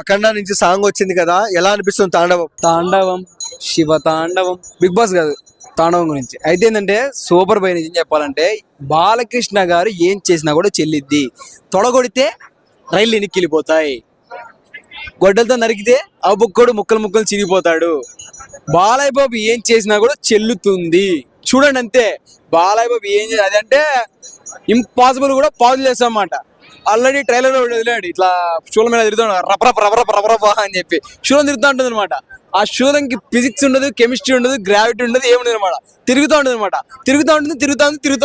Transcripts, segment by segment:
అఖండ నుంచి సాంగ్ వచ్చింది కదా, ఎలా అనిపిస్తుంది తాండవం? తాండవం, శివ తాండవం, బిగ్ బాస్ కాదు తాండవం గురించి అయితే ఏంటంటే సూపర్ బై నిజం చెప్పాలంటే బాలకృష్ణ గారు ఏం చేసినా కూడా చెల్లిద్ది. తొడగొడితే రైళ్ళు ఎనిక్కిలిపోతాయి, గొడ్డలతో నరికితే ఆ బుక్కడు ముక్కలు ముక్కలు చిరిగిపోతాడు. బాలయ్య బాబు ఏం చేసినా కూడా చెల్లుతుంది. చూడండి అంతే. బాలయ్య బాబు ఏం అదంటే ఇంపాసిబుల్ కూడా పాజిబుల్ చేస్తామన్నమాట. ఆల్రెడీ ట్రైలర్ లో వదిలాడు, ఇట్లా షూల మీద తిరుగుతాడు, రపరప రపరప రపరప అని చెప్పి షూలను తిరుగుతూ ఉంటుంది అనమాట. ఆ షూలంకి ఫిజిక్స్ ఉండదు, కెమిస్ట్రీ ఉండదు, గ్రావిటీ ఉండదు, ఏముండదు అనమాట. తిరుగుతూ ఉంటుంది అనమాట. తిరుగుతూ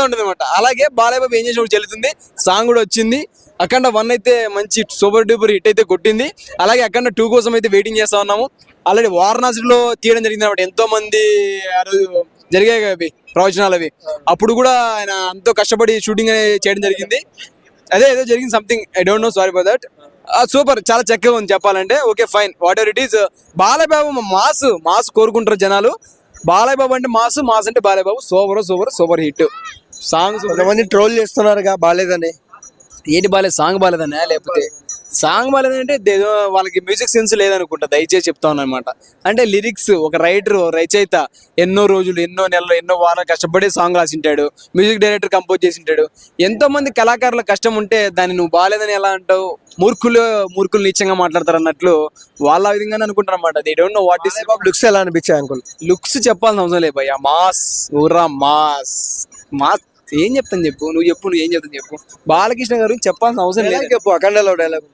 ఉంటుంది అనమాట. అలాగే బాలయ్య బాబు ఏం చేసినప్పుడు చెల్లుతుంది. సాంగ్ కూడా వచ్చింది. అఖండ 1 అయితే మంచి సూపర్ డూపర్ హిట్ అయితే కొట్టింది. అలాగే అఖండ 2 కోసం అయితే వెయిటింగ్ చేస్తా ఉన్నాము. ఆల్రెడీ వారణాసిలో తీయడం జరిగింది అనమాట. ఎంతో మంది ఆ రోజు జరిగాయి అవి ప్రవచనాలు అవి. అప్పుడు కూడా ఆయన ఎంతో కష్టపడి షూటింగ్ చేయడం జరిగింది. అదే ఏదో జరిగింది something, I don't know, sorry for that. Super, చాలా చక్కగా ఉంది చెప్పాలంటే. Okay fine, what ever it is. Balayya Babu mass కోరుకుంటారు జనాలు. బాలయ్య బాబు అంటే మాస్ అంటే Balayya Babu super hit. Songs కొంతమంది ట్రోల్ చేస్తున్నారుగా బాలేదని. ఏంటి బాలేదు, సాంగ్ బాలేదన్నా? లేకపోతే సాంగ్ బాలేదంటే వాళ్ళకి మ్యూజిక్ సెన్స్ లేదనుకుంటా, దయచేసి చెప్తా ఉన్నా అనమాట. అంటే లిరిక్స్, ఒక రైటర్ రచయిత ఎన్నో రోజులు, ఎన్నో నెలలు, ఎన్నో వారాలు కష్టపడి సాంగ్ రాసింటాడు. మ్యూజిక్ డైరెక్టర్ కంపోజ్ చేసింటాడు. ఎంతో మంది కళాకారుల కష్టం ఉంటే దాన్ని నువ్వు బాలేదని ఎలా అంటావు? మూర్ఖులు నీచంగా మాట్లాడతారు అన్నట్లు వాళ్ళ విధంగానే అనుకుంటారు అనమాట. They don't know what is. Looks ఎలా అనిపించాయి అంకుల్? లుక్స్ చెప్పాల్సిన అవసరం లేదు భయ్యా. మాస్ ఏం చెప్తాను చెప్పు, నువ్వు ఏం చెప్తాను చెప్పు. బాలకృష్ణ గారు చెప్పాల్సిన అవసరం లేదు. చెప్పు, అఖండలో డైలాగ్.